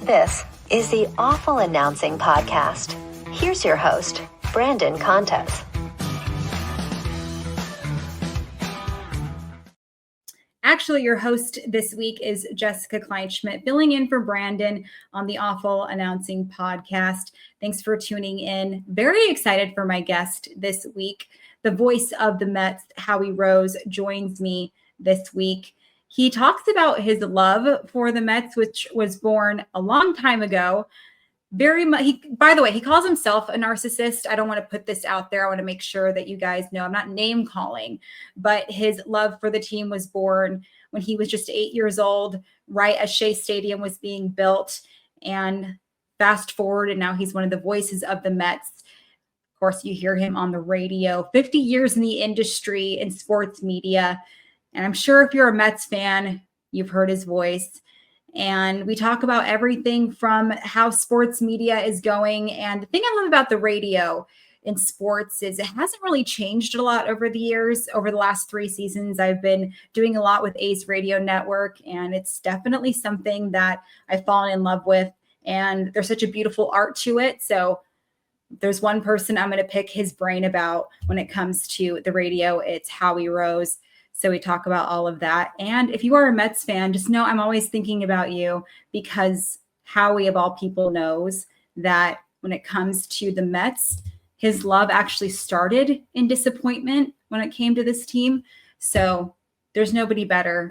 This is the Awful Announcing Podcast. Here's your host, Brandon Contes. Actually, your host this week is Jessica Kleinschmidt, filling in for Brandon on the Awful Announcing Podcast. Thanks for tuning in. Very excited for my guest this week. The voice of the Mets, Howie Rose, joins me this week. He talks about his love for the Mets, which was born a long time ago. Very much. By the way, he calls himself a narcissist. I don't want to put this out there. I want to make sure that you guys know I'm not name calling, but his love for the team was born when he was just 8 years old, right as Shea Stadium was being built. And fast forward, and now he's one of the voices of the Mets. Of course, you hear him on the radio. 50 years in the industry in sports media. And I'm sure if you're a Mets fan, you've heard his voice. And we talk about everything from how sports media is going. And the thing I love about the radio in sports is it hasn't really changed a lot over the years. Over the last 3 seasons, I've been doing a lot with A's Radio Network, and it's definitely something that I've fallen in love with. And there's such a beautiful art to it. So there's one person I'm going to pick his brain about when it comes to the radio. It's Howie Rose. So we talk about all of that. And if you are a Mets fan, just know I'm always thinking about you, because Howie, of all people, knows that when it comes to the Mets, his love actually started in disappointment when it came to this team. So there's nobody better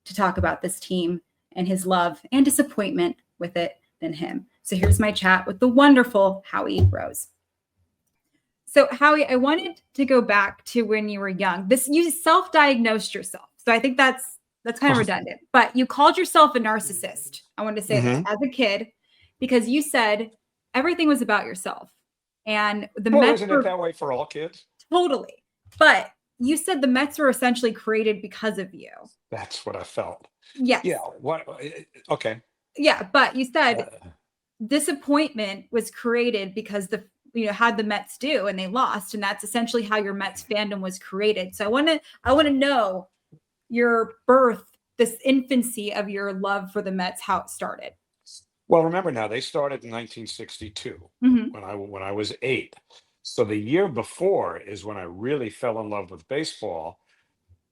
to talk about this team and his love and disappointment with it than him. So here's my chat with the wonderful Howie Rose. So Howie, I wanted to go back to when you were young. You self-diagnosed yourself. So I think that's kind of redundant, but you called yourself a narcissist. I wanted to say this as a kid, because you said everything was about yourself. And the Mets isn't it that way for all kids? Totally. But you said the Mets were essentially created because of you. That's what I felt. Yes. Yeah. What? Okay. Yeah. But you said disappointment was created because had the Mets do, and they lost. And that's essentially how your Mets fandom was created. So I want to know your birth, this infancy of your love for the Mets, how it started. Well, remember now, they started in 1962 when I was 8. So the year before is when I really fell in love with baseball,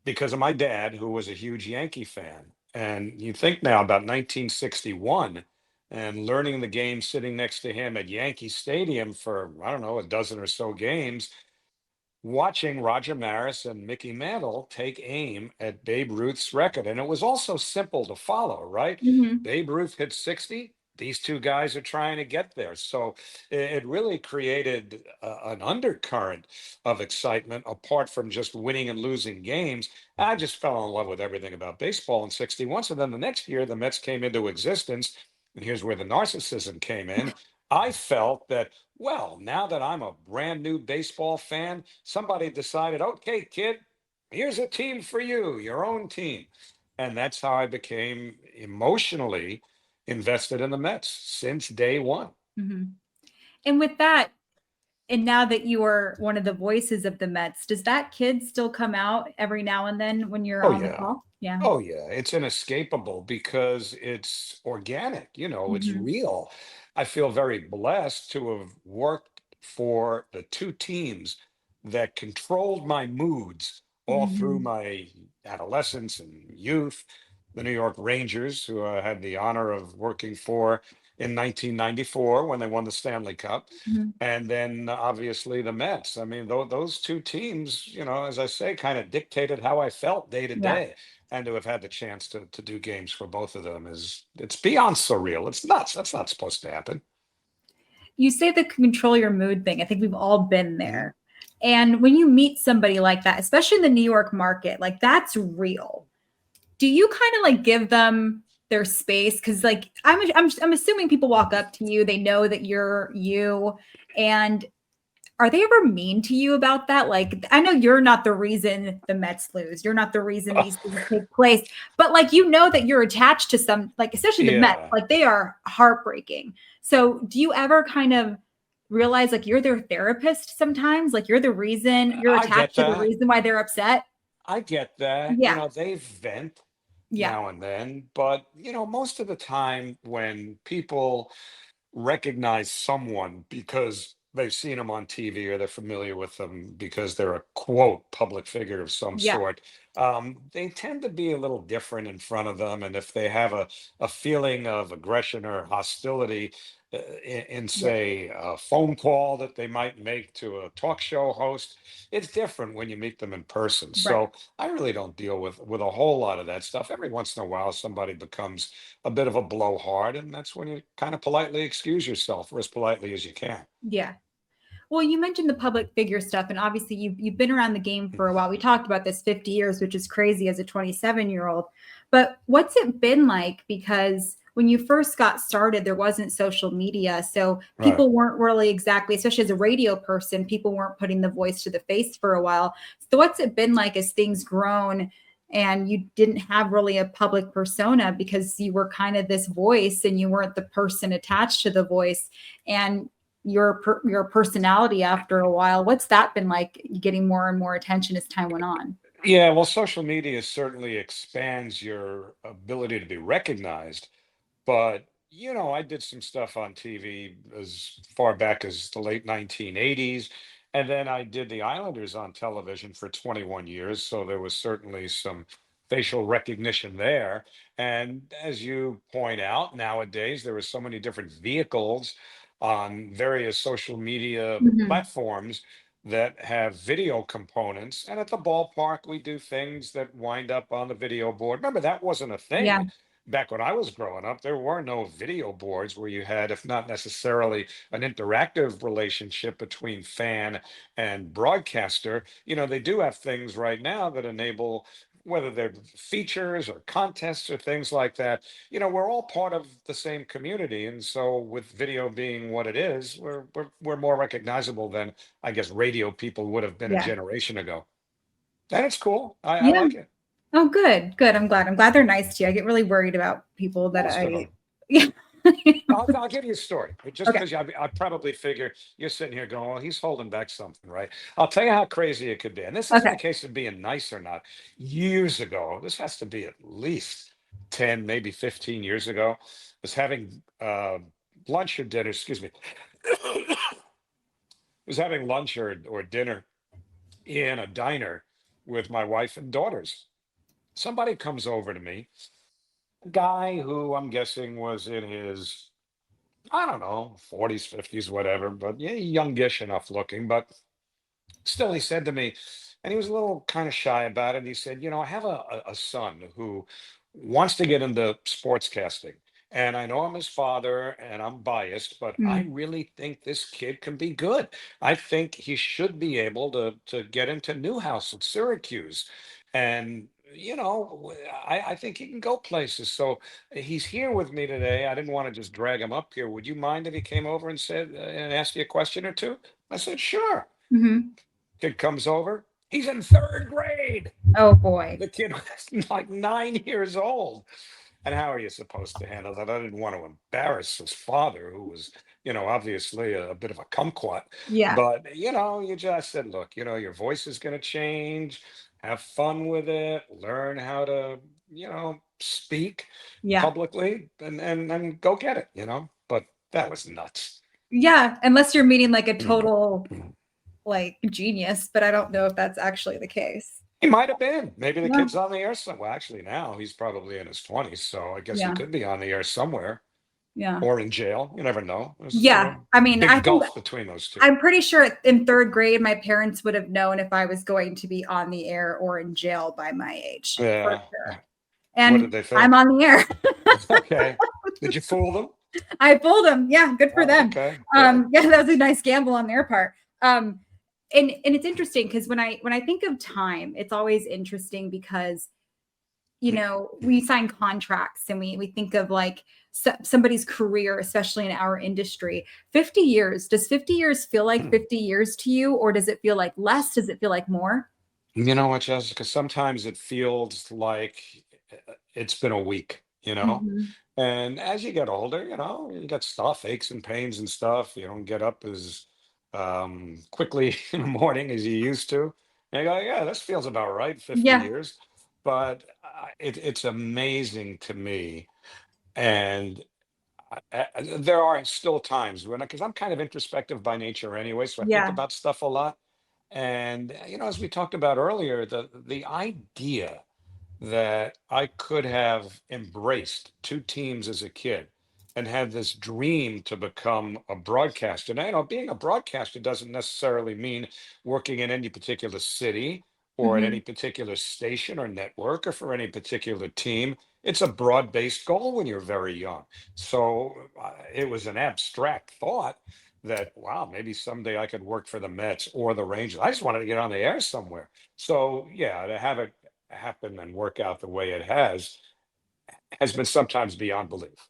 because of my dad, who was a huge Yankee fan. And you think now about 1961 and learning the game sitting next to him at Yankee Stadium for, I don't know, a dozen or so games, watching Roger Maris and Mickey Mantle take aim at Babe Ruth's record. And it was also simple to follow, right? Babe Ruth hit 60. These two guys are trying to get there. So it really created an undercurrent of excitement apart from just winning and losing games. I just fell in love with everything about baseball in 61. So then the next year, the Mets came into existence. And here's where the narcissism came in. I felt that, well, now that I'm a brand new baseball fan, somebody decided, okay, kid, here's a team for you, your own team. And that's how I became emotionally invested in the Mets since day one. And with that, and now that you are one of the voices of the Mets, does that kid still come out every now and then when you're on the call? Yeah. Oh, yeah. It's inescapable because it's organic, it's real. I feel very blessed to have worked for the 2 teams that controlled my moods all through my adolescence and youth. The New York Rangers, who I had the honor of working for in 1994 when they won the Stanley Cup. And then obviously the Mets. I mean, those 2 teams, as I say, kind of dictated how I felt day to day. And to have had the chance to do games for both of them it's beyond surreal. It's nuts. That's not supposed to happen. You say the control your mood thing. I think we've all been there. And when you meet somebody like that, especially in the New York market, like that's real. Do you kind of like give them their space? Because like I'm assuming people walk up to you, they know that you're you, and are they ever mean to you about that? Like, I know you're not the reason the Mets lose. You're not the reason these things take place. But like, that you're attached to some, like, especially the Mets, like they are heartbreaking. So do you ever kind of realize like you're their therapist sometimes? Like you're the reason, you're attached to the reason why they're upset? I get that. Yeah. They vent. Yeah. now and then. But, most of the time when people recognize someone because they've seen them on TV or they're familiar with them because they're a quote public figure of some Yeah. sort. They tend to be a little different in front of them. And if they have a feeling of aggression or hostility in, Yeah. say, a phone call that they might make to a talk show host, it's different when you meet them in person. Right. So I really don't deal with a whole lot of that stuff. Every once in a while, somebody becomes a bit of a blowhard, and that's when you kind of politely excuse yourself, or as politely as you can. Yeah. Well, you mentioned the public figure stuff, and obviously you've been around the game for a while. We talked about this 50 years, which is crazy as a 27-year-old. But what's it been like? Because when you first got started, there wasn't social media. So Right. people weren't really exactly, especially as a radio person, people weren't putting the voice to the face for a while. So what's it been like as things grown and you didn't have really a public persona because you were kind of this voice and you weren't the person attached to the voice? And your personality after a while, what's that been like, getting more and more attention as time went on? Yeah, well, social media certainly expands your ability to be recognized. But, I did some stuff on TV as far back as the late 1980s. And then I did the Islanders on television for 21 years. So there was certainly some facial recognition there. And as you point out, nowadays, there are so many different vehicles on various social media Mhm. platforms that have video components. And at the ballpark, we do things that wind up on the video board. Remember, that wasn't a Yeah. thing back when I was growing up. There were no video boards where you had, if not necessarily an interactive relationship between fan and broadcaster. They do have things right now that enable, whether they're features or contests or things like that. We're all part of the same community. And so with video being what it is, we're more recognizable than I guess radio people would have been a Yeah. generation ago. And it's cool. I Yeah. like it. Oh, good. Good. I'm glad they're nice to you. I get really worried about people that Most of I, them. yeah. I'll give you a story, just Okay. because I probably figure you're sitting here going, well, he's holding back something, right? I'll tell you how crazy it could be. And this isn't a Okay. case of being nice or not. Years ago, this has to be at least 10, maybe 15 years ago, I was having lunch or dinner, excuse me. I was having lunch or dinner in a diner with my wife and daughters. Somebody comes over to me, a guy who I'm guessing was in his, I don't know, 40s, 50s, whatever, but yeah, youngish enough looking. But still, he said to me, and he was a little kind of shy about it. He said, I have a son who wants to get into sportscasting. And I know I'm his father and I'm biased, but I Mm. really think this kid can be good. I think he should be able to get into Newhouse at Syracuse. And, I think he can go places. So he's here with me today. I didn't want to just drag him up here. Would you mind if he came over and said and asked you a question or two? I said, sure. Hmm. Kid comes over. He's in third grade. Oh boy. The kid was like 9 years old. And how are you supposed to handle that? I didn't want to embarrass his father, who was, obviously a bit of a kumquat. Yeah. But, you just said, look, your voice is going to change. Have fun with it. Learn how to, speak Yeah. publicly and go get it. But that was nuts. Yeah. Unless you're meeting like a Mm. total Mm. like genius, but I don't know if that's actually the case. He might have been. Maybe the Yeah. kid's on the air some well, actually, now he's probably in his 20s, so I guess he Yeah. could be on the air somewhere Yeah. or in jail. You never know. There's, Yeah. I mean, I big think gulf between those two. I'm pretty sure in third grade, my parents would have known if I was going to be on the air or in jail by my age, for Yeah. sure. What did And they I'm think? on the air. Okay. Did you fool them? I fooled them. Yeah, good for Oh, them. okay. Good. Yeah, that was a nice gamble on their part. And it's interesting because when I think of time, it's always interesting because we sign contracts and we think of like somebody's career, especially in our industry. 50 years. Does 50 years feel like 50 years to you, or does it feel like less? Does it feel like more? You know what, Jessica? Sometimes it feels like it's been a week, Mhm. And as you get older, you get stuff, aches and pains and stuff. You don't get up as quickly in the morning as you used to. And you go, yeah, this feels about right, 50 Yeah. years. but it's amazing to me. And there are still times when, because I'm kind of introspective by nature anyway, so I think Yeah. about stuff a lot. And as we talked about earlier, the idea that I could have embraced two teams as a kid and had this dream to become a broadcaster. Now, being a broadcaster doesn't necessarily mean working in any particular city or at any Hmm. particular station or network or for any particular team. It's a broad-based goal when you're very young. So it was an abstract thought that, wow, maybe someday I could work for the Mets or the Rangers. I just wanted to get on the air somewhere. So yeah, to have it happen and work out the way it has been sometimes beyond belief.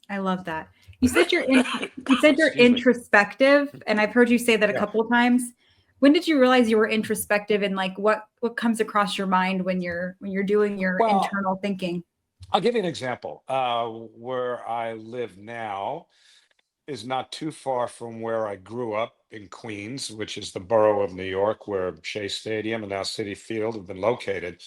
I love that. You said you're Excuse me. introspective, and I've heard you say that a Yeah. couple of times. When did you realize you were introspective, and like what comes across your mind when you're doing your Well, internal thinking? I'll give you an example. Where I live now is not too far from where I grew up in Queens, which is the borough of New York, where Shea Stadium and now Citi Field have been located.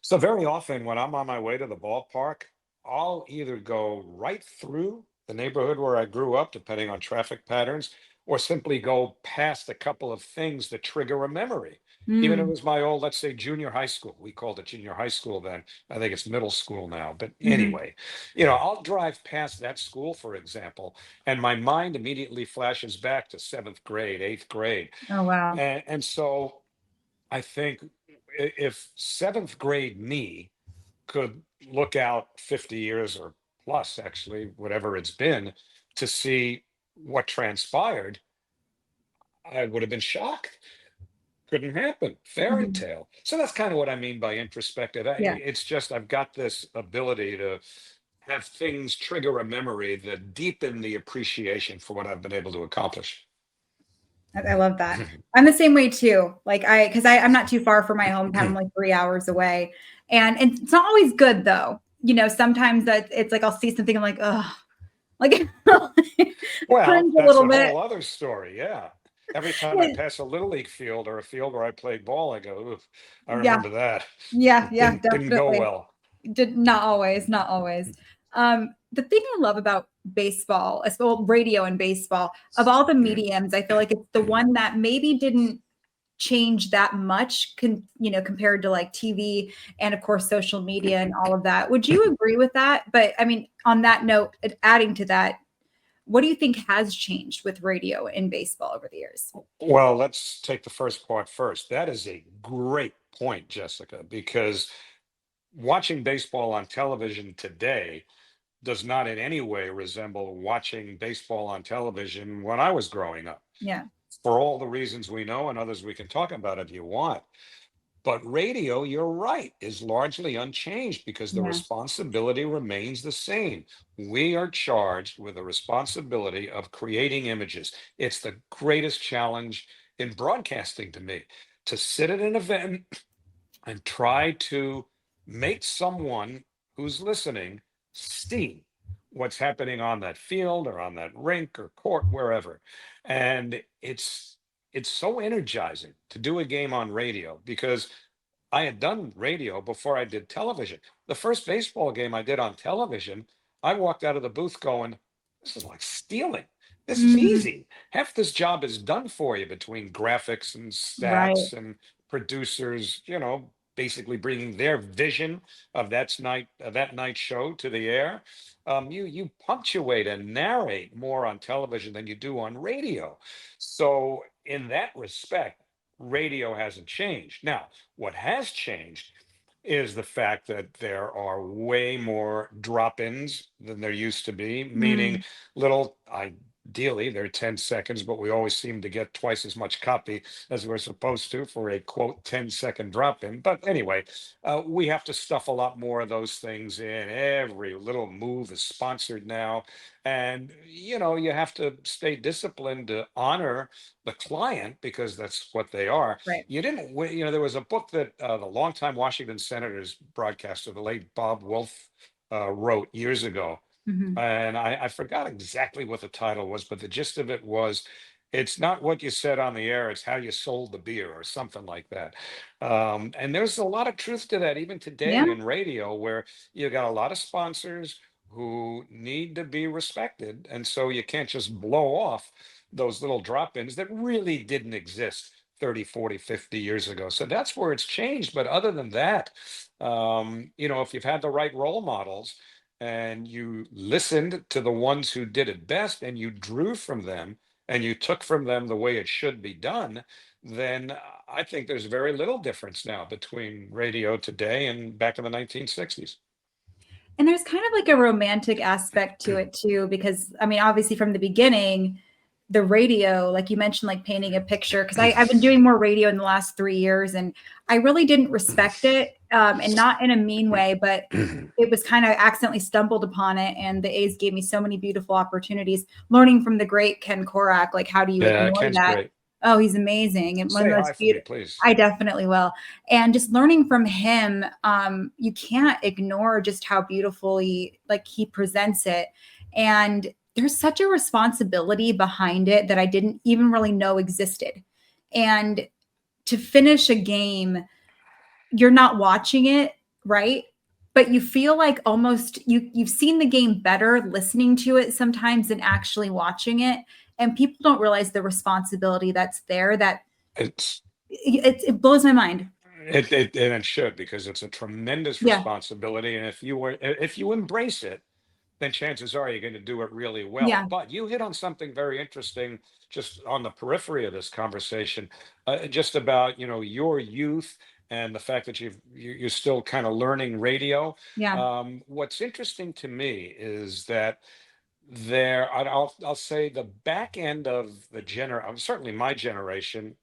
So very often when I'm on my way to the ballpark, I'll either go right through the neighborhood where I grew up, depending on traffic patterns, or simply go past a couple of things that trigger a memory. Even if it Mm, was my old, let's say, junior high school. We called it junior high school then. I think it's middle school now. But mhm. anyway, I'll drive past that school, for example, and my mind immediately flashes back to seventh grade, eighth grade. Oh, wow. And so I think if seventh grade me could look out 50 years or plus, actually, whatever it's been, to see what transpired, I would have been shocked. Couldn't happen. Fairy Mhm. tale. So that's kind of what I mean by introspective. Yeah, It's just I've got this ability to have things trigger a memory that deepen the appreciation for what I've been able to accomplish. I love that. I'm the same way too. Like because I'm not too far from my hometown. I'm like 3 hours away, and it's not always good though. Sometimes that it's like I'll see something, I'm like, oh, like Well, cringe a that's little a bit. whole other story. Yeah. Every time I pass a little league field or a field where I played ball, I go, "Oof, I Yeah, remember that. yeah, It yeah, didn't go definitely. well." Did not always, not always. The thing I love about baseball, as well, radio and baseball, of all the Mhm. mediums, I feel like it's the one that maybe didn't change that much, compared to like TV and of course social media and all of that. Would you agree with that? But I mean, on that note, adding to that, what do you think has changed with radio and baseball over the years? Well, let's take the first part first. That is a great point, Jessica, because watching baseball on television today does not in any way resemble watching baseball on television when I was growing up, Yeah, for all the reasons we know and others we can talk about if you want. But radio, you're right, is largely unchanged because the yeah, responsibility remains the same. We are charged with the responsibility of creating images. It's the greatest challenge in broadcasting to me, to sit at an event and try to make someone who's listening see what's happening on that field or on that rink or court, wherever. And it's so energizing to do a game on radio because I had done radio before I did television. The first baseball game I did on television, I walked out of the booth going, "This is like stealing. This is mhm, easy. Half this job is done for you between graphics and right, stats and producers, basically bringing their vision of that night show to the air. You punctuate and narrate more on television than you do on radio. So in that respect, radio hasn't changed. Now, what has changed is the fact that there are way more drop-ins than there used to be, meaning mm, little, ideally, they're 10 seconds, but we always seem to get twice as much copy as we're supposed to for a quote 10-second drop-in. But anyway, we have to stuff a lot more of those things in. Every little move is sponsored now. And, you have to stay disciplined to honor the client because that's what they are. right, You didn't win. There was a book that the longtime Washington Senators broadcaster, the late Bob Wolf, wrote years ago. mhm, And I forgot exactly what the title was, but the gist of it was It's not what you said on the air, it's how you sold the beer or something like that. And there's a lot of truth to that, even Yeah. today in radio, where you got a lot of sponsors who need to be respected. And so you can't just blow off those little drop-ins that really didn't exist 30, 40, 50 years ago. So that's where it's changed. But other than that, if you've had the right role models and you listened to the ones who did it best and you drew from them and you took from them the way it should be done, then I think there's very little difference now between radio today and back in the 1960s. And there's kind of like a romantic aspect to it too, because I mean, obviously from the beginning, the radio, like you mentioned, like painting a picture, because I've been doing more radio in the last 3 years and I really didn't respect it, and not in a mean way, but it was kind of accidentally stumbled upon it. And the A's gave me so many beautiful opportunities, learning from the great Ken Korak, like how do you Yeah, ignore Ken's that? great. Oh, he's amazing. And one of Say the hi most for me, beautiful, please. I definitely will. And just learning from him, you can't ignore just how beautifully like he presents it. And there's such a responsibility behind it that I didn't even really know existed. And to finish a game, you're not watching it, right? But you feel like almost you've seen the game better listening to it sometimes than actually watching it. And people don't realize the responsibility that's there, that It's it blows my mind. and it should, because it's a tremendous Yeah. responsibility. And if you embrace it, then chances are you're going to do it really well. Yeah. But you hit on something very interesting, just on the periphery of this conversation, just about your youth and the fact that you're still kind of learning radio. Yeah. What's interesting to me is that I'll say the back end of certainly my generation,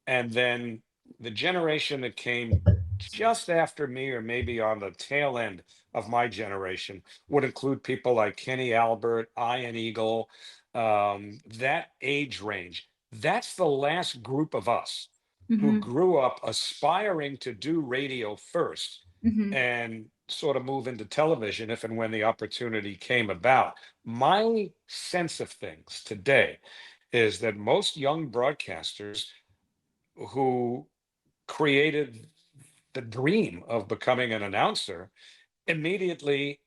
and then the generation that came just after me, or maybe on the tail end of my generation, would include people like Kenny Albert, Ian Eagle, that age range. That's the last group of us who Hmm. grew up aspiring to do radio first Hmm. and sort of move into television if and when the opportunity came about. My sense of things today is that most young broadcasters who created the dream of becoming an announcer immediately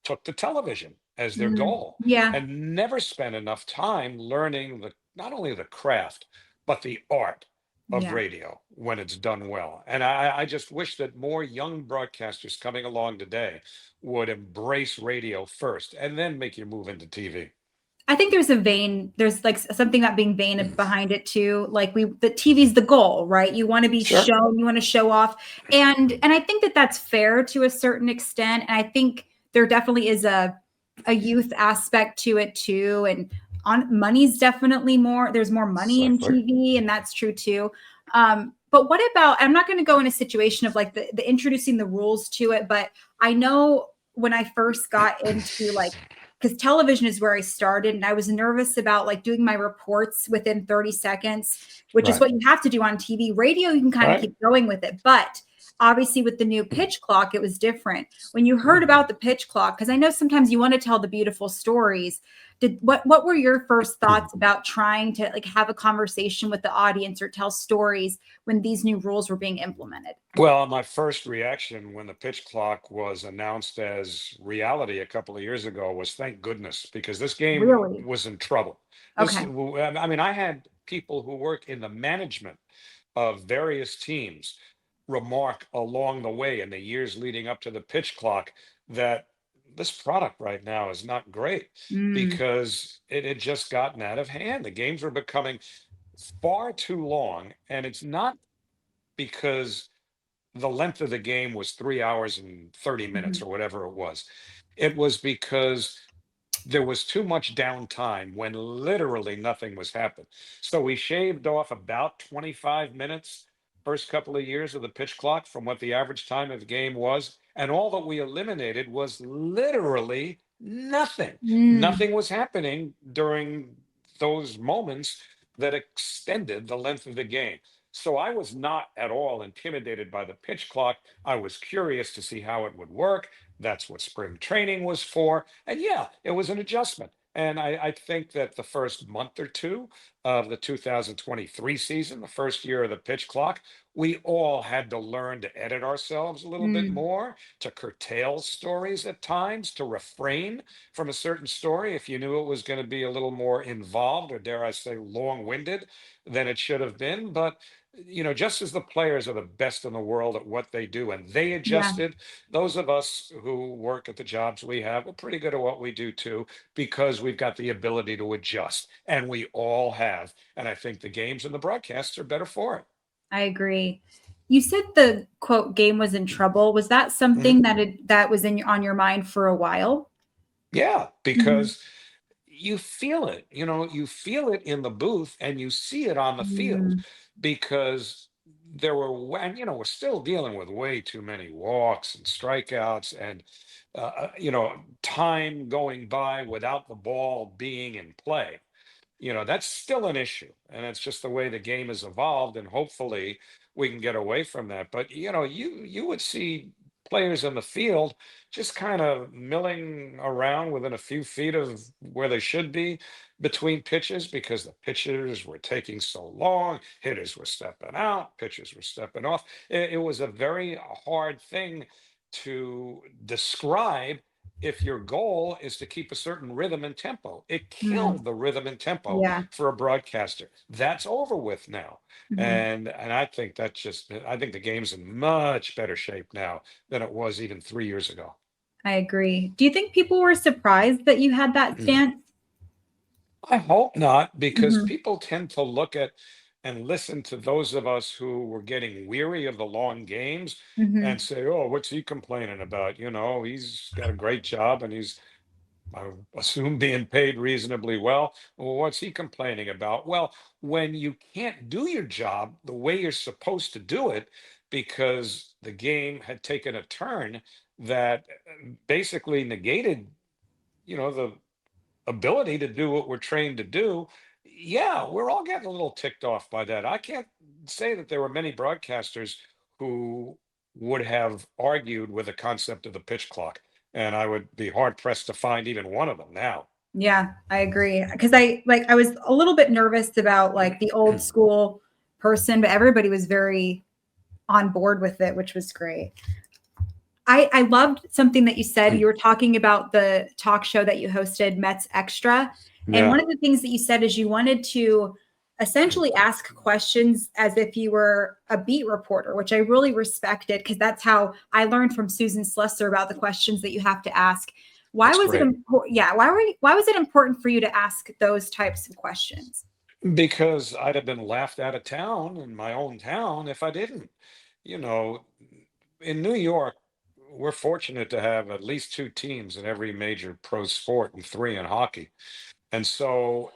took to television as their Hmm. goal Yeah. and never spent enough time learning not only the craft but the art of Yeah. radio when it's done well. And I just wish that more young broadcasters coming along today would embrace radio first and then make your move into TV. I think there's like something about being vain behind it too. Like the TV's the goal, right? You want to be Sure. shown, you want to show off. And I think that that's fair to a certain extent. And I think there definitely is a youth aspect to it too. And on money's definitely there's more money in Exactly. TV, and that's true too. But what about, I'm not going to go in a situation of like the introducing the rules to it, but I know when I first got into like, because television is where I started, and I was nervous about like doing my reports within 30 seconds, which is Right. what you have to do on TV. Radio, you can kind of Right. keep going with it. But obviously with the new pitch clock, it was different. When you heard about the pitch clock, because I know sometimes you want to tell the beautiful stories, what were your first thoughts about trying to like have a conversation with the audience or tell stories when these new rules were being implemented? Well, my first reaction when the pitch clock was announced as reality a couple of years ago was thank goodness, because this game Really? was in trouble. Okay. I mean, I had people who work in the management of various teams remark along the way in the years leading up to the pitch clock that this product right now is not great Mm. because it had just gotten out of hand. The games were becoming far too long, and it's not because the length of the game was 3 hours and 30 minutes Mhm. or whatever it was. It was because there was too much downtime when literally nothing was happening. So we shaved off about 25 minutes first couple of years of the pitch clock from what the average time of the game was. And all that we eliminated was literally nothing. Mm. Nothing was happening during those moments that extended the length of the game. So I was not at all intimidated by the pitch clock. I was curious to see how it would work. That's what spring training was for. And yeah, it was an adjustment. And I think that the first month or two of the 2023 season, the first year of the pitch clock, we all had to learn to edit ourselves a little bit Mm, more, to curtail stories at times, to refrain from a certain story if you knew it was going to be a little more involved, or dare I say, long-winded than it should have been. But just as the players are the best in the world at what they do, and they yeah, adjusted, those of us who work at the jobs we have are pretty good at what we do too, because we've got the ability to adjust, and we all have. And I think the games and the broadcasts are better for it. I agree. You said the quote game was in trouble. Was that Mhm. something that was on your mind for a while? Yeah, Mhm. because you feel it, you feel it in the booth and you see it on the field, Mm, because and we're still dealing with way too many walks and strikeouts, and time going by without the ball being in play. That's still an issue, and it's just the way the game has evolved, and hopefully we can get away from that. But you would see players in the field just kind of milling around within a few feet of where they should be between pitches, because the pitchers were taking so long, hitters were stepping out, pitchers were stepping off. It was a very hard thing to describe if your goal is to keep a certain rhythm and tempo. It mm, killed the rhythm and tempo yeah. for a broadcaster. That's over with now. Mhm. And I think the game's in much better shape now than it was even 3 years ago. I agree. Do you think people were surprised that you had that stance? I hope not, because Mhm, people tend to look at and listen to those of us who were getting weary of the long games and mhm. say, "Oh, what's he complaining about? He's got a great job and he's, I assume, being paid reasonably well. Well, what's he complaining about?" Well, when you can't do your job the way you're supposed to do it, because the game had taken a turn that basically negated, the ability to do what we're trained to do. Yeah, we're all getting a little ticked off by that. I can't say that there were many broadcasters who would have argued with the concept of the pitch clock, and I would be hard pressed to find even one of them now. Yeah, I agree. Because I was a little bit nervous about like the old school person, but everybody was very on board with it, which was great. I loved something that you said. You were talking about the talk show that you hosted, Mets Extra. And Yeah. one of the things that you said is you wanted to essentially ask questions as if you were a beat reporter, which I really respected because that's how I learned from Susan Slesser about the questions that you have to ask. Why That's was it great. important? Yeah, why was it important for you to ask those types of questions? Because I'd have been laughed out of town in my own town if I didn't. You know, in New York, we're fortunate to have at least two teams in every major pro sport and three in hockey. And so,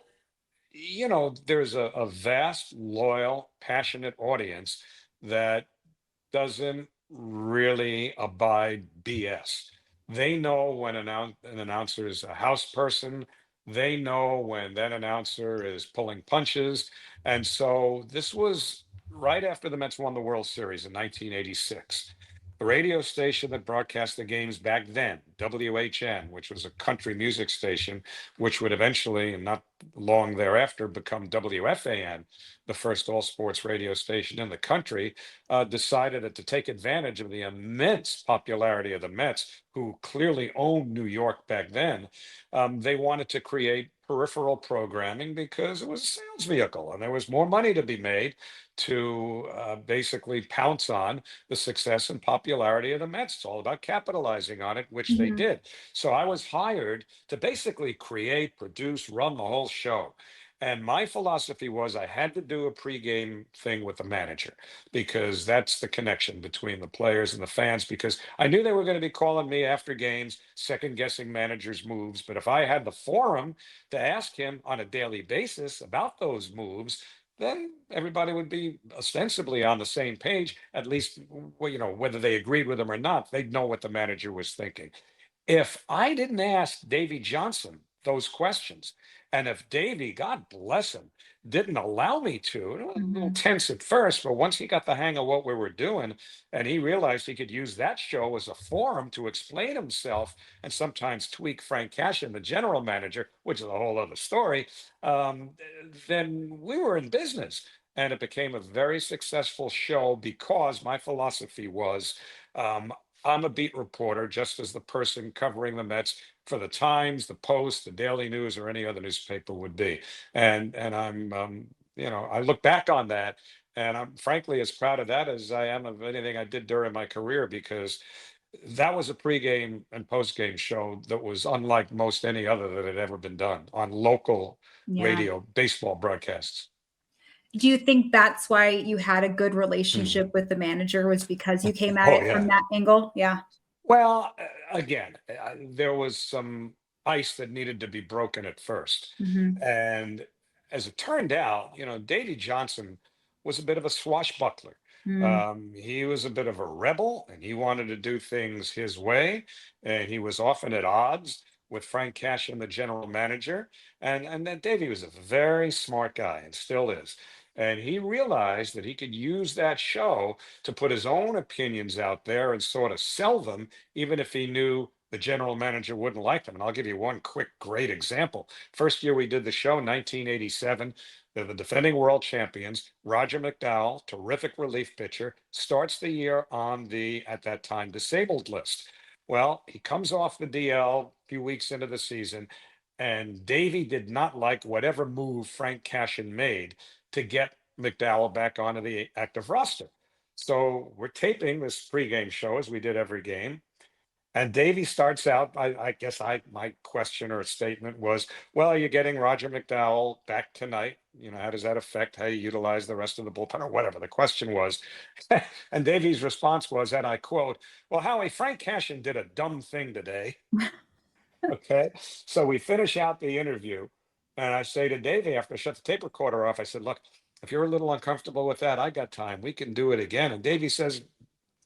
there's a vast, loyal, passionate audience that doesn't really abide BS. They know when an announcer is a house person. They know when that announcer is pulling punches. And so this was right after the Mets won the World Series in 1986. The radio station that broadcast the games back then, WHN, which was a country music station, which would eventually, and not long thereafter, become WFAN, the first all sports radio station in the country, decided that to take advantage of the immense popularity of the Mets, who clearly owned New York back then, they wanted to create peripheral programming because it was a sales vehicle and there was more money to be made to basically pounce on the success and popularity of the Mets. It's all about capitalizing on it, which they Mhm. did. So I was hired to basically create, produce, run the whole show. And my philosophy was I had to do a pregame thing with the manager, because that's the connection between the players and the fans. Because I knew they were going to be calling me after games, second guessing managers' moves. But if I had the forum to ask him on a daily basis about those moves, then everybody would be ostensibly on the same page, at least, whether they agreed with him or not, they'd know what the manager was thinking. If I didn't ask Davy Johnson those questions, And if Davey, God bless him, didn't allow me to, it was a little Mhm. tense at first, but once he got the hang of what we were doing and he realized he could use that show as a forum to explain himself and sometimes tweak Frank Cashin, the general manager, which is a whole other story, um, then we were in business. And it became a very successful show because my philosophy was um, I'm a beat reporter, just as the person covering the Mets for the Times, the Post, the Daily News, or any other newspaper would be. And I'm, I look back on that, and I'm frankly as proud of that as I am of anything I did during my career, because that was a pregame and postgame show that was unlike most any other that had ever been done on local Yeah. radio baseball broadcasts. Do you think that's why you had a good Hmm. relationship with the manager, was because you came at Oh it from yeah. that angle? Yeah. Well, again, there was some ice that needed to be broken at first. Mhm. And as it turned out, Davy Johnson was a bit of a swashbuckler. Mm. He was a bit of a rebel and he wanted to do things his way. And he was often at odds with Frank Cashin, the general manager. And then Davy was a very smart guy and still is. And he realized that he could use that show to put his own opinions out there and sort of sell them, even if he knew the general manager wouldn't like them. And I'll give you one quick, great example. First year we did the show, 1987, they're the defending world champions. Roger McDowell, terrific relief pitcher, starts the year on the, at that time, disabled list. Well, he comes off the DL a few weeks into the season, and Davey did not like whatever move Frank Cashin made to get McDowell back onto the active roster. So we're taping this pregame show as we did every game. And Davey starts out, I guess my question or statement was, well, you're getting Roger McDowell back tonight. How does that affect how you utilize the rest of the bullpen or whatever the question was? And Davey's response was, and I quote, well, Howie, Frank Cashin did a dumb thing today. Okay. So we finish out the interview. And I say to Davey, after I shut the tape recorder off, I said, look, if you're a little uncomfortable with that, I got time. We can do it again. And Davey says,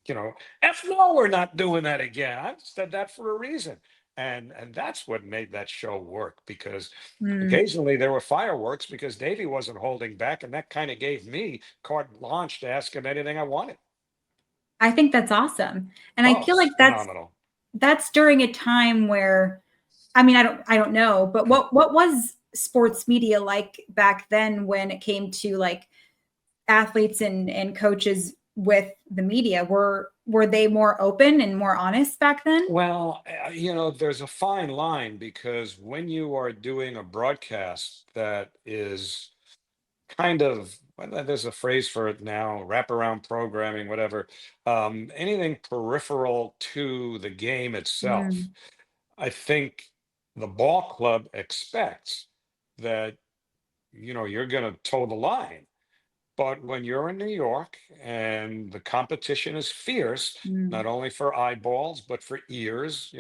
you know, F no, we're not doing that again. I said that for a reason. And that's what made that show work, because Mm. occasionally there were fireworks because Davey wasn't holding back. And that kind of gave me carte blanche to ask him anything I wanted. I think that's awesome. And I Oh, feel like it's phenomenal. that's during a time where, I mean, I don't know, but what was sports media like back then when it came to like athletes and coaches with the media? Were they more open and more honest back then? Well, there's a fine line, because when you are doing a broadcast that is kind of, well, there's a phrase for it now, wraparound programming, whatever, anything peripheral to the game itself, Mm. I think the ball club expects that, you're going to toe the line. But when you're in New York and the competition is fierce, Mm. not only for eyeballs, but for ears,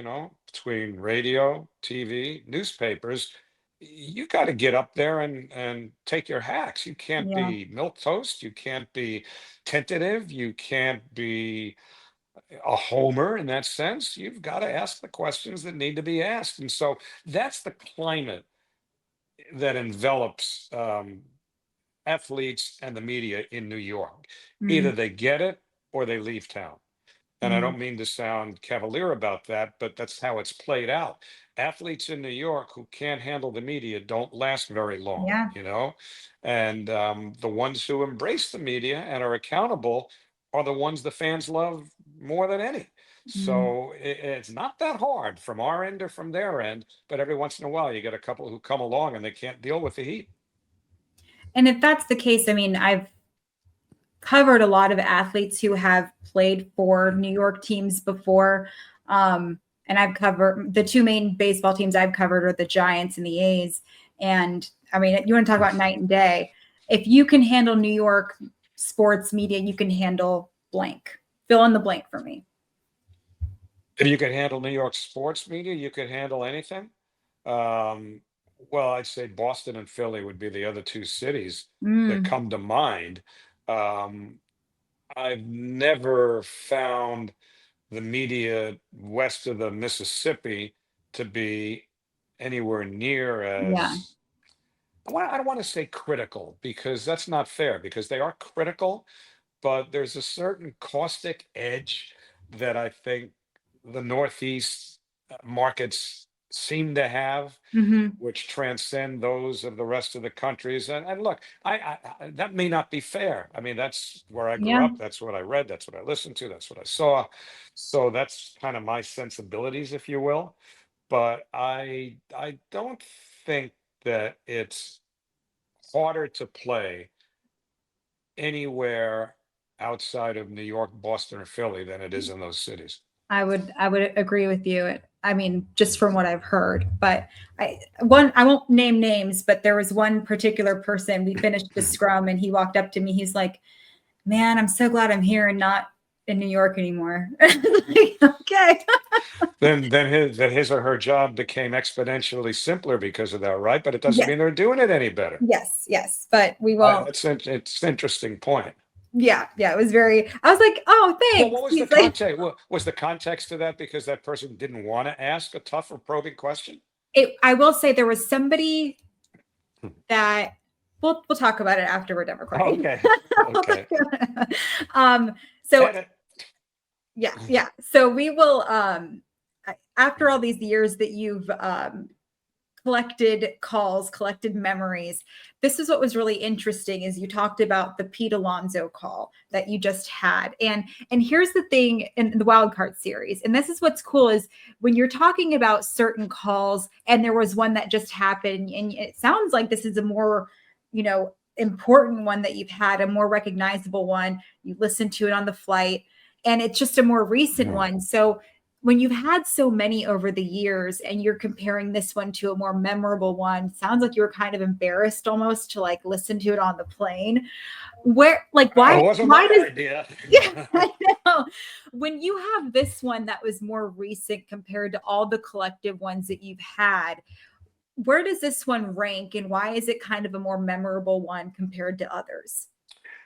between radio, TV, newspapers, you got to get up there and take your hacks. You can't Yeah. be milk toast. You can't be tentative. You can't be a homer in that sense. You've got to ask the questions that need to be asked. And so that's the climate that envelops athletes and the media in New York. Mm. Either they get it or they leave town. And I Mm. don't mean to sound cavalier about that, but that's how it's played out. Athletes in New York who can't handle the media don't last very long, Yeah. And the ones who embrace the media and are accountable are the ones the fans love more than any. Mm. So it's not that hard from our end or from their end, but every once in a while you get a couple who come along and they can't deal with the heat. And if that's the case, I mean, I've covered a lot of athletes who have played for New York teams before. And I've covered the two main baseball teams I've covered are the Giants and the A's. And I mean, you want to talk about night and day. If you can handle New York sports media, you can handle blank. Fill in the blank for me. If you could handle New York sports media, you could handle anything. Um, well, I'd say Boston and Philly would be the other two cities that Mm. come to mind. Um, I've never found the media west of the Mississippi to be anywhere near Yeah. as I don't want to say critical because that's not fair because they are critical, but there's a certain caustic edge that I think the Northeast markets seem to have, Hmm. which transcend those of the rest of the countries. And look, that may not be fair. I mean, that's where I grew Yeah, up. That's what I read. That's what I listened to. That's what I saw. So that's kind of my sensibilities, if you will. But I don't think that it's harder to play anywhere outside of New York, Boston, or Philly than it is in those cities. I would agree with you. I mean, just from what I've heard, but I won't name names, but there was one particular person. We finished the scrum, and he walked up to me. He's like, "Man, I'm so glad I'm here and not in New York anymore." Like, okay. Then his or her job became exponentially simpler because of that, right? But it doesn't Yes, mean they're doing it any better. yes, yes. But we won't. It's an interesting point. Yeah, yeah. It was very. I was like, "Oh, Well, thanks." what was the He's like, context? What was the context to that? Because that person didn't want to ask a tough or probing question? I will say there was somebody Hmm. that we'll talk about it after we're done recording. Okay. Okay. um. So Edit. yeah, yeah. So we will. After all these years that you've collected calls, collected memories. This is what was really interesting is you talked about the Pete Alonso call that you just had. And here's the thing in the wild card series. And this is what's cool is when you're talking about certain calls and there was one that just happened and it sounds like this is a more, important one that you've had, a more recognizable one. You listen to it on the flight and it's just a more recent Mhm. one. So when you've had so many over the years and you're comparing this one to a more memorable one, sounds like you were kind of embarrassed almost to like listen to it on the plane. Where like It why wasn't why my does idea. yeah, I know. When you have this one that was more recent compared to all the collective ones that you've had, where does this one rank and why is it kind of a more memorable one compared to others?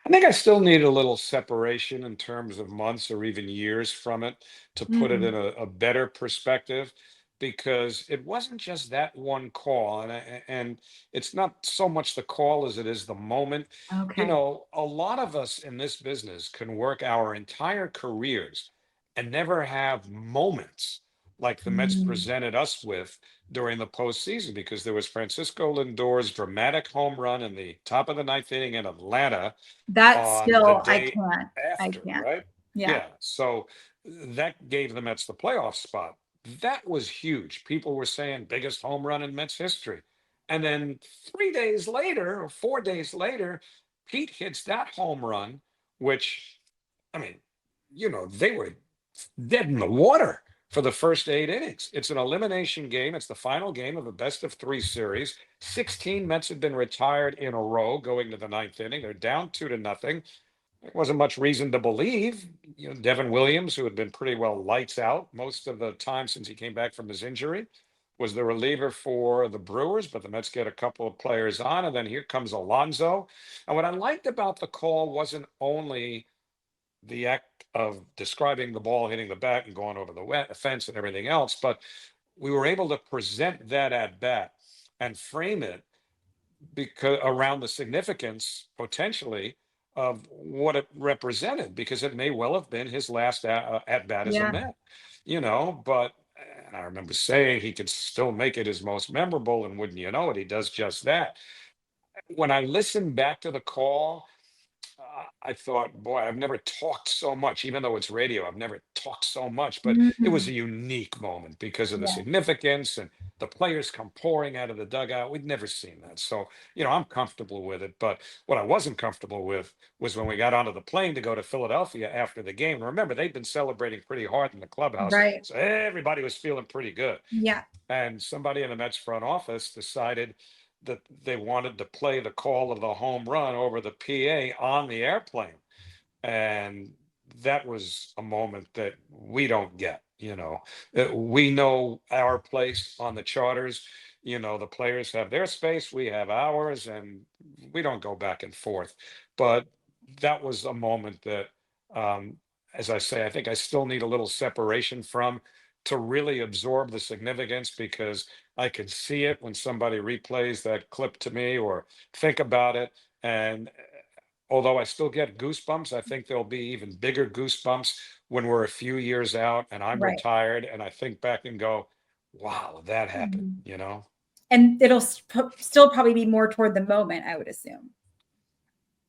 I think I still need a little separation in terms of months or even years from it to put it Mm, in a better perspective because it wasn't just that one call and it's not so much the call as it is the moment. okay. A lot of us in this business can work our entire careers and never have moments like the Mets Mm. presented us with during the postseason because there was Francisco Lindor's dramatic home run in the top of the ninth inning in Atlanta That on the still I day can't. I after, can't. right? Yeah. Yeah. So that gave the Mets the playoff spot. That was huge. People were saying biggest home run in Mets history. And then 3 days later, or 4 days later, Pete hits that home run, which, I mean, they were dead in the water for the first 8 innings. It's an elimination game. It's the final game of a best of three series. 16 Mets had been retired in a row going to the ninth inning. They're down 2-0. There wasn't much reason to believe. Devin Williams, who had been pretty well lights out most of the time since he came back from his injury, was the reliever for the Brewers, but the Mets get a couple of players on, and then here comes Alonso. And what I liked about the call wasn't only the act of describing the ball hitting the bat and going over the fence and everything else, but we were able to present that at bat and frame it because around the significance potentially of what it represented because it may well have been his last at bat as a Yeah. Met, but and I remember saying he could still make it his most memorable, and wouldn't you know it, he does just that. When I listened back to the call, I thought, boy, I've never talked so much, even though it's radio. I've never talked so much, but it was Mm, a unique moment because of the yeah. significance and the players come pouring out of the dugout. We'd never seen that. So, I'm comfortable with it. But what I wasn't comfortable with was when we got onto the plane to go to Philadelphia after the game. Remember, they'd been celebrating pretty hard in the clubhouse. Right. So everybody was feeling pretty good. Yeah. And somebody in the Mets front office decided that they wanted to play the call of the home run over the PA on the airplane. And that was a moment that we don't get. We know our place on the charters. The players have their space, we have ours, and we don't go back and forth. But that was a moment that, as I say, I think I still need a little separation from to really absorb the significance because I can see it when somebody replays that clip to me or think about it. And although I still get goosebumps, I think there'll be even bigger goosebumps when we're a few years out and I'm Right. retired and I think back and go, wow, that happened, Mhm. you know? And it'll still probably be more toward the moment, I would assume.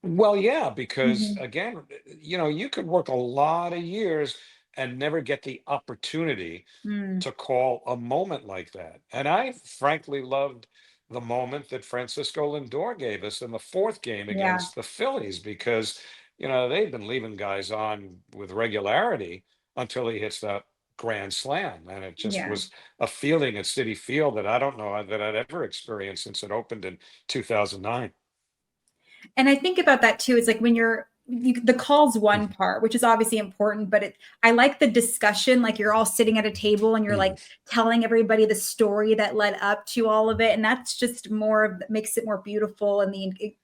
Well, yeah, because Mhm. again, you could work a lot of years and never get the opportunity Mm. to call a moment like that. And I frankly loved the moment that Francisco Lindor gave us in the fourth game Yeah. against the Phillies because, they've been leaving guys on with regularity until he hits that grand slam. And it just Yeah. was a feeling at Citi Field that I don't know that I'd ever experienced since it opened in 2009. And I think about that too. It's like when the call's one Mhm. part, which is obviously important, but I like the discussion. Like you're all sitting at a table and you're like Mhm. telling everybody the story that led up to all of it. And that's just makes it more beautiful. And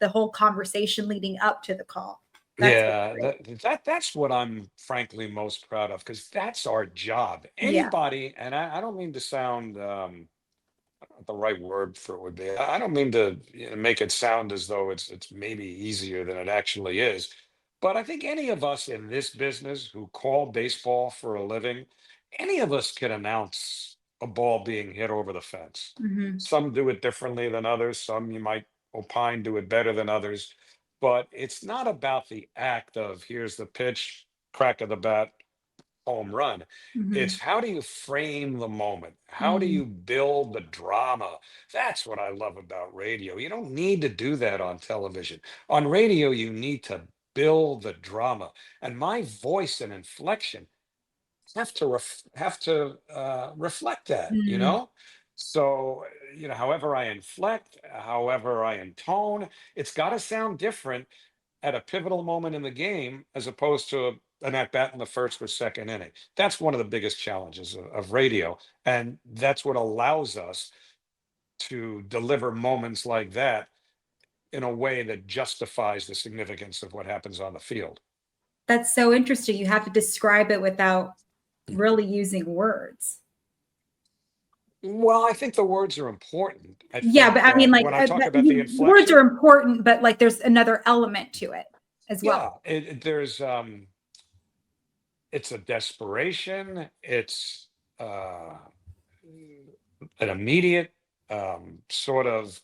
the whole conversation leading up to the call. That's what's Yeah, great. that's what I'm frankly most proud of because that's our job. Yeah. Anybody, and I don't mean to sound what the right word for it would be. I don't mean to make it sound as though it's maybe easier than it actually is. But I think any of us in this business who call baseball for a living, any of us can announce a ball being hit over the fence. Hmm. Some do it differently than others. Some you might opine do it better than others. But it's not about the act of here's the pitch, crack of the bat, home run. It's Hmm. how do you frame the moment? How do Mm. you build the drama? That's what I love about radio. You don't need to do that on television. On radio, you need to build the drama. And my voice and inflection have to reflect that, Mm. So, however I inflect, however I intone, it's got to sound different at a pivotal moment in the game as opposed to an at bat in the first or second inning. That's one of the biggest challenges of radio. And that's what allows us to deliver moments like that in a way that justifies the significance of what happens on the field. That's so interesting. You have to describe it without really using words. Well, I think the words are important. I Yeah, think but I mean, that like, when I talk about the words are inflection, important, but like, there's another element to it as well. yeah, there's it's a desperation. It's uh, an immediate sort of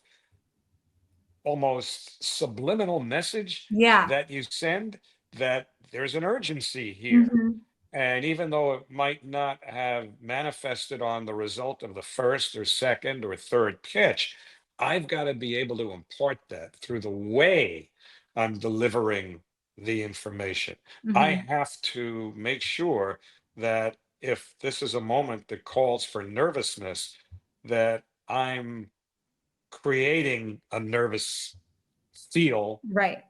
almost subliminal message Yeah. that you send that there's an urgency here. Mhm. And even though it might not have manifested on the result of the first or second or third pitch, I've got to be able to impart that through the way I'm delivering the information. I Mhm. have to make sure that if this is a moment that calls for nervousness, that I'm creating a nervous feel Right.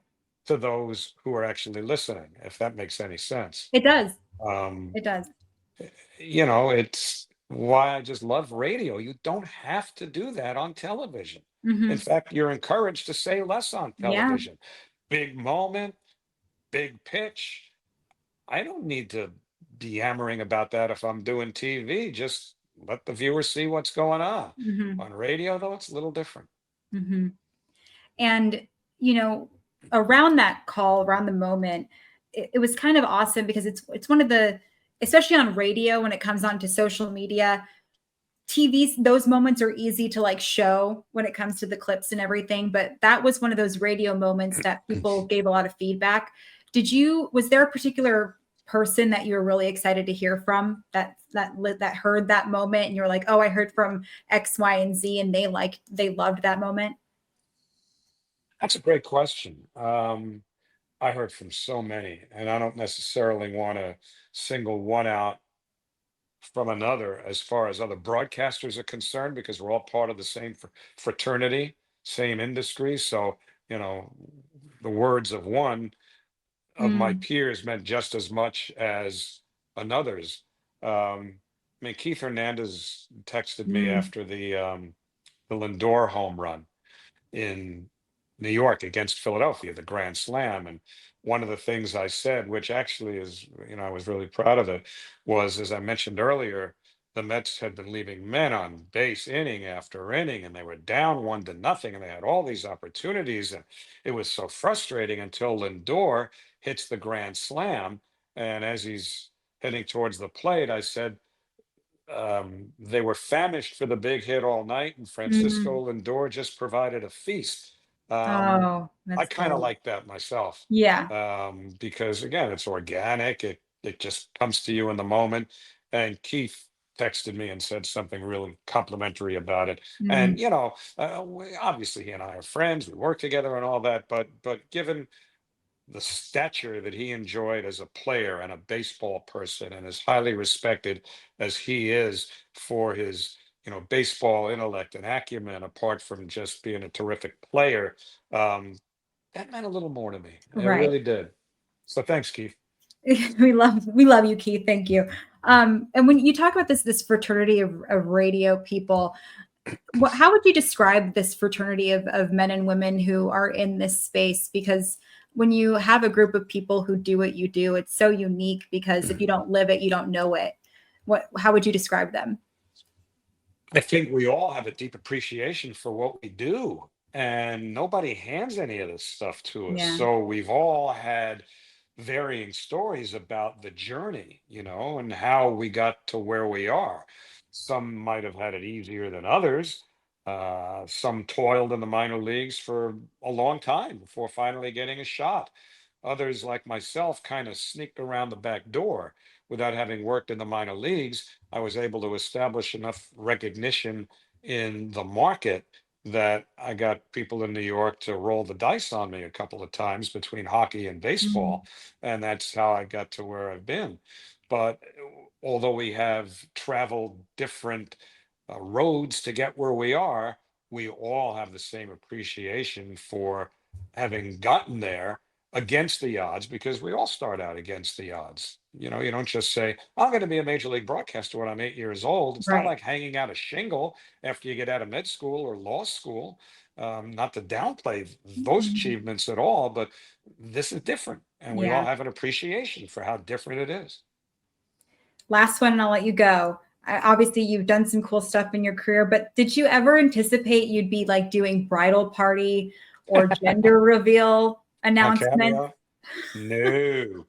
to those who are actually listening, if that makes any sense. It does. Um, It does. it's why I just love radio. You don't have to do that on television. In Mhm. fact, you're encouraged to say less on Yeah. television. Big moment, big pitch. I don't need to be hammering about that if I'm doing TV. Just let the viewer see what's going on. Mhm. On radio, though, it's a little different. Mhm. And, you know, around that call, around the moment, it was kind of awesome because it's one of the, especially on radio when it comes on to social media, TVs, those moments are easy to like show when it comes to the clips and everything, but that was one of those radio moments that people gave a lot of feedback. Was there a particular person that you were really excited to hear from that heard that moment and you're like, "Oh, I heard from X, Y, and Z and they loved that moment?" That's a great question. I heard from so many, and I don't necessarily want to single one out from another as far as other broadcasters are concerned, because we're all part of the same fraternity, same industry. So, you know, the words of one of my Mm. peers meant just as much as another's. I mean, Keith Hernandez texted me Mm. after the Lindor home run in New York against Philadelphia, the grand slam. And one of the things I said, which actually is, I was really proud of it, was, as I mentioned earlier, the Mets had been leaving men on base inning after inning, and they were down 1-0, and they had all these opportunities, and it was so frustrating until Lindor hits the grand slam. And as he's heading towards the plate, I said, they were famished for the big hit all night, and Mm. Francisco Lindor just provided a feast. Um, Oh, I that's kind of good. like that myself, Yeah. because again, it's organic. It just comes to you in the moment. And Keith texted me and said something really complimentary about it. Mm. And obviously he and I are friends. We work together and all that. But given the stature that he enjoyed as a player and a baseball person, and as highly respected as he is for his baseball intellect and acumen, apart from just being a terrific player, that meant a little more to me. It Right. really did. So thanks, Keith. We love you, Keith. Thank you. And when you talk about this fraternity of radio people, how would you describe this fraternity of men and women who are in this space? Because when you have a group of people who do what you do, it's so unique, because if you don't live it, you don't know it. How would you describe them? I think we all have a deep appreciation for what we do, and nobody hands any of this stuff to us. Yeah. So we've all had varying stories about the journey, and how we got to where we are. Some might have had it easier than others. Some toiled in the minor leagues for a long time before finally getting a shot. Others, like myself, kind of sneaked around the back door without having worked in the minor leagues. I was able to establish enough recognition in the market that I got people in New York to roll the dice on me a couple of times between hockey and Mm. baseball. And that's how I got to where I've been. But although we have traveled different roads to get where we are, we all have the same appreciation for having gotten there against the odds, because we all start out against the odds. You don't just say, I'm going to be a major league broadcaster when I'm 8 years old. It's not Right. like hanging out a shingle after you get out of med school or law school. Not to downplay those Mhm. achievements at all, but this is different. And we all Yeah. have an appreciation for how different it is. Last one, and I'll let you go. Obviously, you've done some cool stuff in your career, but did you ever anticipate you'd be like doing bridal party or gender reveal On announcements? Cameo? No.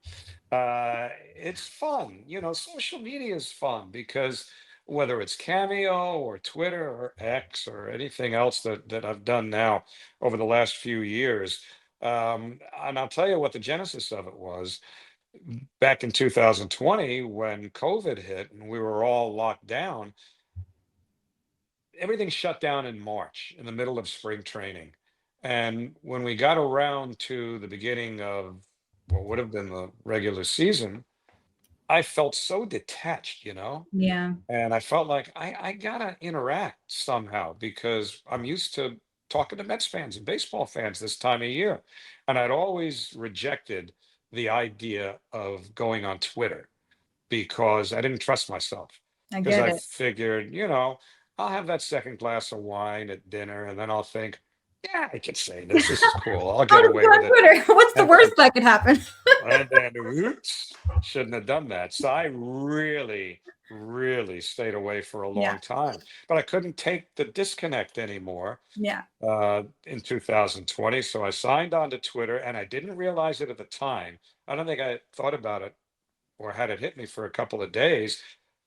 It's fun. Social media is fun because whether it's Cameo or Twitter or X or anything else that I've done now over the last few years, and I'll tell you what the genesis of it was. Back in 2020, when COVID hit and we were all locked down, everything shut down in March in the middle of spring training. And when we got around to the beginning of what would have been the regular season, I felt so detached, Yeah. and I felt like I gotta interact somehow because I'm used to talking to Mets fans and baseball fans this time of year. And I'd always rejected the idea of going on Twitter because I didn't trust myself. I Because get I it. figured, I'll have that second glass of wine at dinner and then I'll think, yeah, I can say this. This is cool. I'll How get does it away go with on it. Twitter? What's the And worst that could happen? then, oops, shouldn't have done that. So I really, really stayed away for a Yeah. long time. But I couldn't take the disconnect anymore Yeah. in 2020. So I signed on to Twitter, and I didn't realize it at the time. I don't think I thought about it or had it hit me for a couple of days,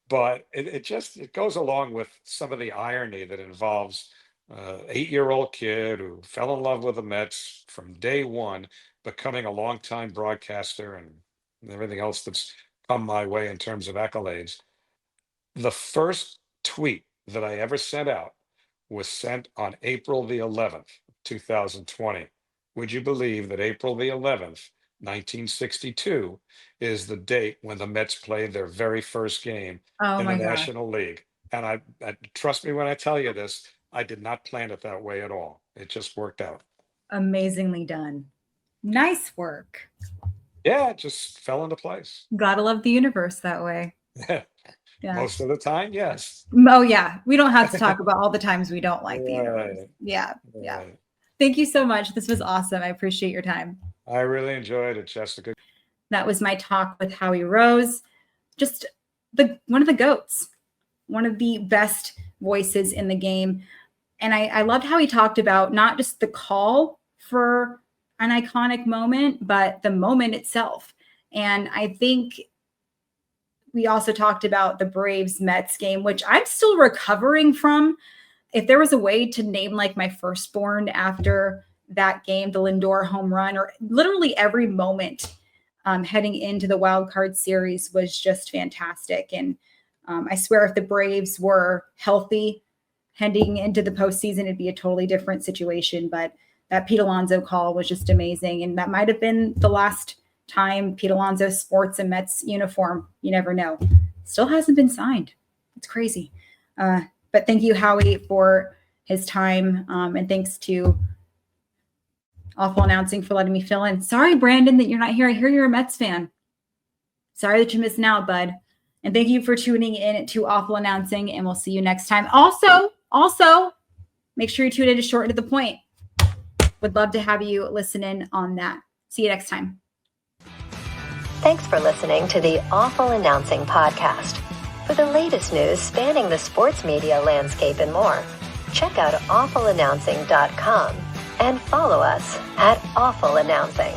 but it goes along with some of the irony that involves 8-year-old kid who fell in love with the Mets from day one, becoming a longtime broadcaster and everything else that's come my way in terms of accolades. The first tweet that I ever sent out was sent on April the 11th, 2020. Would you believe that April the 11th, 1962, is the date when the Mets played their very first game Oh in the my gosh. National League? And I trust me when I tell you this, I did not plan it that way at all. It just worked out. Amazingly done. Nice work. Yeah, it just fell into place. Gotta love the universe that way. Yeah. Most of the time, yes. Oh yeah. We don't have to talk about all the times we don't like the universe. Right, Yeah. Yeah. right. Thank you so much. This was awesome. I appreciate your time. I really enjoyed it, Jessica. That was my talk with Howie Rose. Just one of the goats. one of the best voices in the game. And I loved how he talked about not just the call for an iconic moment, but the moment itself. And I think we also talked about the Braves Mets game, which I'm still recovering from. If there was a way to name like my firstborn after that game, the Lindor home run, or literally every moment heading into the wild card series was just fantastic. And I swear if the Braves were healthy heading into the postseason, it'd be a totally different situation. But that Pete Alonso call was just amazing. And that might have been the last time Pete Alonso sports a Mets uniform. You never know. Still hasn't been signed. It's crazy. But thank you, Howie, for his time. And thanks to Awful Announcing for letting me fill in. Sorry, Brandon, that you're not here. I hear you're a Mets fan. Sorry that you're missing out, bud. And thank you for tuning in to Awful Announcing, and we'll see you next time. Also, make sure you tune in to Short and to the Point. Would love to have you listen in on that. See you next time. Thanks for listening to the Awful Announcing podcast. For the latest news spanning the sports media landscape and more, check out awfulannouncing.com and follow us at Awful Announcing.